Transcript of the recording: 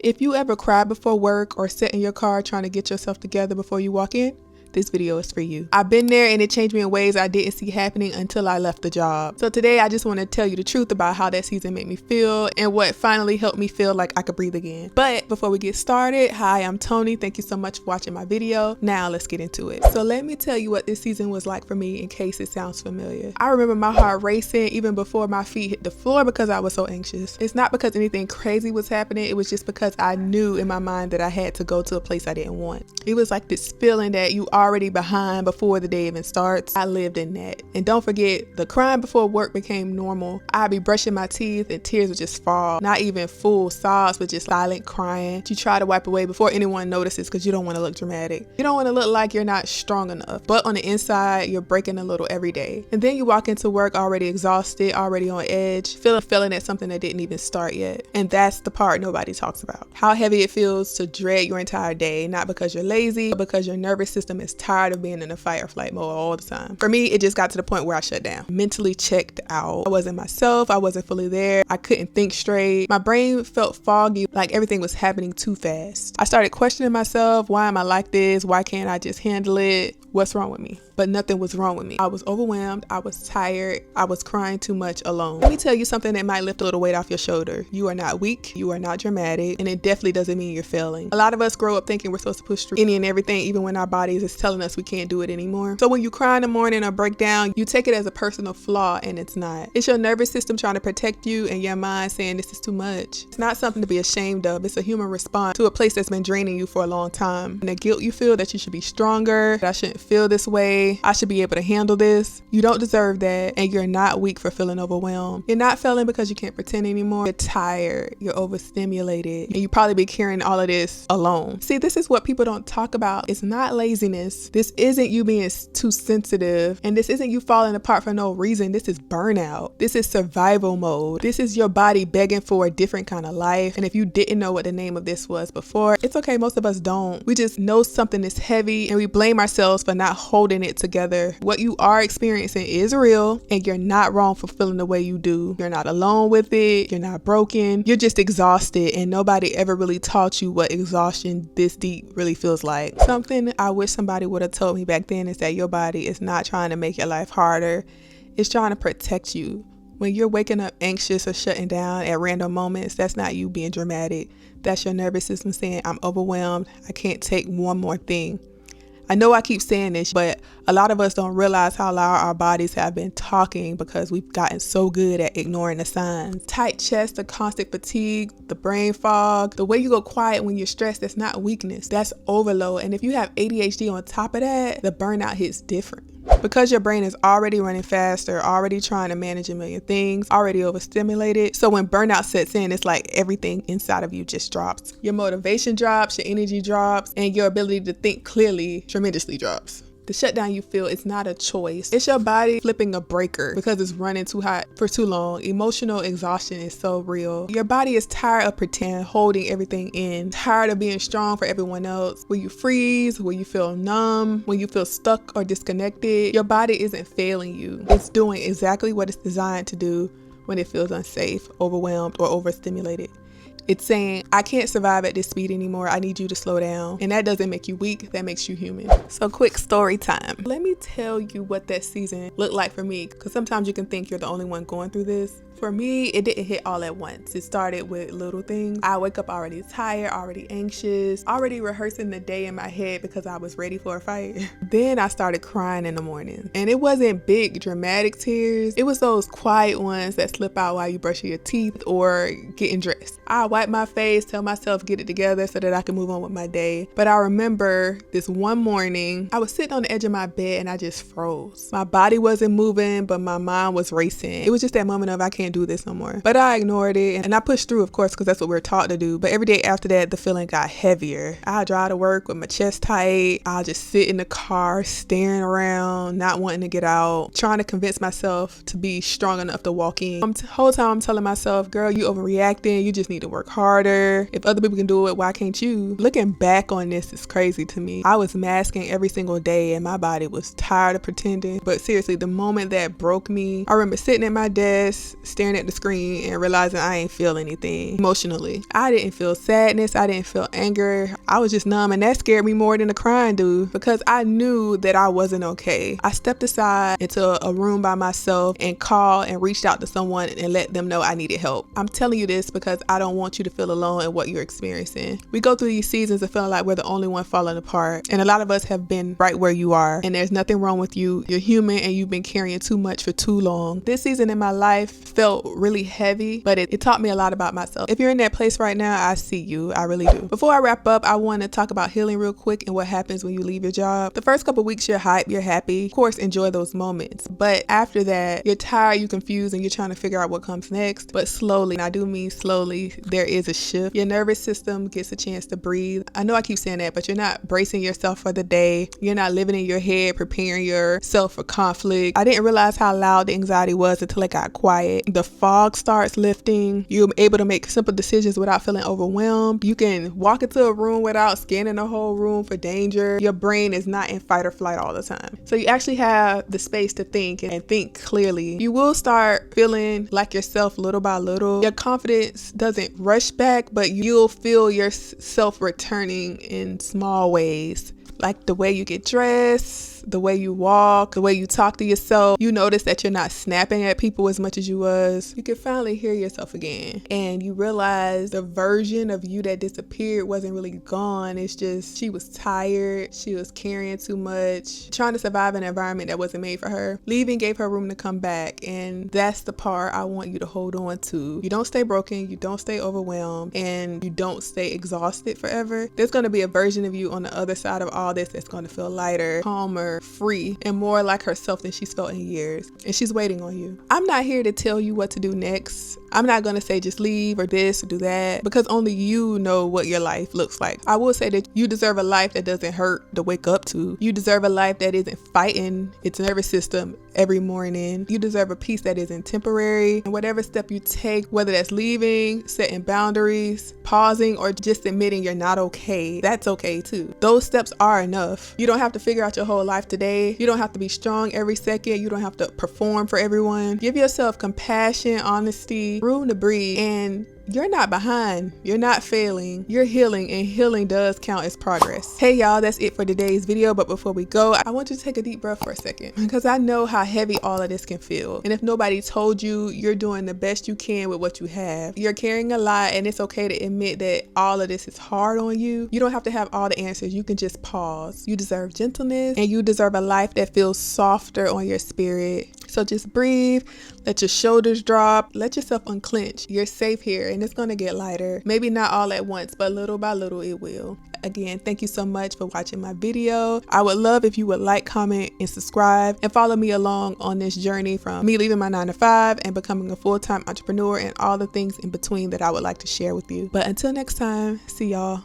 If you ever cry before work or sit in your car trying to get yourself together before you walk in, this video is for you. I've been there and it changed me in ways I didn't see happening until I left the job. So today I just want to tell you the truth about how that season made me feel and what finally helped me feel like I could breathe again. But before we get started, hi, I'm Tony. Thank you so much for watching my video. Now let's get into it. So let me tell you what this season was like for me in case it sounds familiar. I remember my heart racing even before my feet hit the floor because I was so anxious. It's not because anything crazy was happening. It was just because I knew in my mind that I had to go to a place I didn't want. It was like this feeling that you already behind before the day even starts. I lived in that. And don't forget, the crying before work became normal. I'd be brushing my teeth and tears would just fall. Not even full sobs, but just silent crying. You try to wipe away before anyone notices because you don't want to look dramatic. You don't want to look like you're not strong enough. But on the inside, you're breaking a little every day. And then you walk into work already exhausted, already on edge, feeling at something that didn't even start yet. And that's the part nobody talks about. How heavy it feels to dread your entire day, not because you're lazy, but because your nervous system is tired of being in a fight or flight mode all the time. For me, it just got to the point where I shut down. Mentally checked out. I wasn't myself. I wasn't fully there. I couldn't think straight. My brain felt foggy, like everything was happening too fast. I started questioning myself. Why am I like this? Why can't I just handle it? What's wrong with me? But nothing was wrong with me. I was overwhelmed. I was tired. I was crying too much alone. Let me tell you something that might lift a little weight off your shoulder. You are not weak. You are not dramatic. And it definitely doesn't mean you're failing. A lot of us grow up thinking we're supposed to push through any and everything, even when our bodies is telling us we can't do it anymore. So when you cry in the morning or break down, you take it as a personal flaw, and it's not. It's your nervous system trying to protect you and your mind saying this is too much. It's not something to be ashamed of. It's a human response to a place that's been draining you for a long time. And the guilt you feel that you should be stronger, that I shouldn't feel this way, I should be able to handle this. You don't deserve that, and you're not weak for feeling overwhelmed. You're not failing because you can't pretend anymore. You're tired, you're overstimulated, and you probably be carrying all of this alone. See, this is what people don't talk about. It's not laziness. This isn't you being too sensitive, and this isn't you falling apart for no reason. This is burnout. This is survival mode. This is your body begging for a different kind of life. And if you didn't know what the name of this was before, it's okay. Most of us don't. We just know something is heavy and we blame ourselves for not holding it together. What you are experiencing is real, and you're not wrong for feeling the way you do. You're not alone with it. You're not broken. You're just exhausted, and nobody ever really taught you what exhaustion this deep really feels like. Something I wish somebody would have told me back then is that your body is not trying to make your life harder. It's trying to protect you. When you're waking up anxious or shutting down at random moments, that's not you being dramatic. That's your nervous system saying, I'm overwhelmed. I can't take one more thing. I know I keep saying this, but a lot of us don't realize how loud our bodies have been talking because we've gotten so good at ignoring the signs. Tight chest, the constant fatigue, the brain fog, the way you go quiet when you're stressed, that's not weakness, that's overload. And if you have ADHD on top of that, the burnout hits different. Because your brain is already running faster, already trying to manage a million things, already overstimulated. So when burnout sets in, it's like everything inside of you just drops. Your motivation drops, your energy drops, and your ability to think clearly tremendously drops. The shutdown you feel is not a choice. It's your body flipping a breaker because it's running too hot for too long. Emotional exhaustion is so real. Your body is tired of pretend, holding everything in, tired of being strong for everyone else. When you freeze, when you feel numb, when you feel stuck or disconnected, your body isn't failing you. It's doing exactly what it's designed to do when it feels unsafe, overwhelmed, or overstimulated. It's saying, I can't survive at this speed anymore. I need you to slow down. And that doesn't make you weak. That makes you human. So quick story time. Let me tell you what that season looked like for me, because sometimes you can think you're the only one going through this. For me, it didn't hit all at once. It started with little things. I wake up already tired, already anxious, already rehearsing the day in my head because I was ready for a fight. Then I started crying in the morning. And it wasn't big dramatic tears. It was those quiet ones that slip out while you brushing your teeth or getting dressed. I wipe my face, tell myself get it together so that I can move on with my day. But I remember this one morning, I was sitting on the edge of my bed and I just froze. My body wasn't moving, but my mind was racing. It was just that moment of I can't do this no more. But I ignored it and I pushed through, of course, because that's what we're taught to do. But every day after that, the feeling got heavier. I drive to work with my chest tight. I'll just sit in the car staring around, not wanting to get out, trying to convince myself to be strong enough to walk in. The whole time I'm telling myself, girl, you overreacting. You just need to work harder. If other people can do it, why can't you? Looking back on this is crazy to me. I was masking every single day and my body was tired of pretending. But seriously, the moment that broke me, I remember sitting at my desk, staring at the screen and realizing I ain't feel anything emotionally. I didn't feel sadness. I didn't feel anger. I was just numb, and that scared me more than the crying do, because I knew that I wasn't okay. I stepped aside into a room by myself and called and reached out to someone and let them know I needed help. I'm telling you this because I don't want you to feel alone in what you're experiencing. We go through these seasons of feeling like we're the only one falling apart, and a lot of us have been right where you are, and there's nothing wrong with you. You're human, and you've been carrying too much for too long. This season in my life felt really heavy, but it taught me a lot about myself. If you're in that place right now, I see you. I really do. Before I wrap up, I want to talk about healing real quick and what happens when you leave your job. The first couple weeks, you're hype, you're happy. Of course, enjoy those moments. But after that, you're tired, you're confused, and you're trying to figure out what comes next. But slowly, and I do mean slowly, there is a shift. Your nervous system gets a chance to breathe. I know I keep saying that, but you're not bracing yourself for the day. You're not living in your head, preparing yourself for conflict. I didn't realize how loud the anxiety was until it got quiet. The fog starts lifting. You're able to make simple decisions without feeling overwhelmed. You can walk into a room without scanning the whole room for danger. Your brain is not in fight or flight all the time. So you actually have the space to think and think clearly. You will start feeling like yourself little by little. Your confidence doesn't rush back, but you'll feel yourself returning in small ways. Like the way you get dressed, the way you walk, the way you talk to yourself. You notice that you're not snapping at people as much as you was. You can finally hear yourself again. And you realize the version of you that disappeared wasn't really gone. It's just she was tired. She was carrying too much, trying to survive in an environment that wasn't made for her. Leaving gave her room to come back. And that's the part I want you to hold on to. You don't stay broken. You don't stay overwhelmed. And you don't stay exhausted forever. There's going to be a version of you on the other side of all this that's going to feel lighter, calmer, free, and more like herself than she's felt in years. And she's waiting on you. I'm not here to tell you what to do next. I'm not going to say just leave or this or do that, because only you know what your life looks like. I will say that you deserve a life that doesn't hurt to wake up to. You deserve a life that isn't fighting its nervous system every morning. You deserve a peace that isn't temporary. And whatever step you take, whether that's leaving, setting boundaries, pausing, or just admitting you're not okay, that's okay too. Those steps are enough. You don't have to figure out your whole life today. You don't have to be strong every second. You don't have to perform for everyone. Give yourself compassion, honesty, room to breathe, and you're not behind. You're not failing. You're healing, and healing does count as progress. Hey y'all, that's it for today's video. But before we go, I want you to take a deep breath for a second, because I know how heavy all of this can feel. And if nobody told you, you're doing the best you can with what you have. You're carrying a lot, and it's okay to admit that all of this is hard on you. You don't have to have all the answers. You can just pause. You deserve gentleness, and you deserve a life that feels softer on your spirit. So just breathe, let your shoulders drop, let yourself unclench. You're safe here, and it's gonna get lighter. Maybe not all at once, but little by little it will. Again, thank you so much for watching my video. I would love if you would like, comment, and subscribe, and follow me along on this journey from me leaving my 9-to-5 and becoming a full-time entrepreneur, and all the things in between that I would like to share with you. But until next time, see y'all.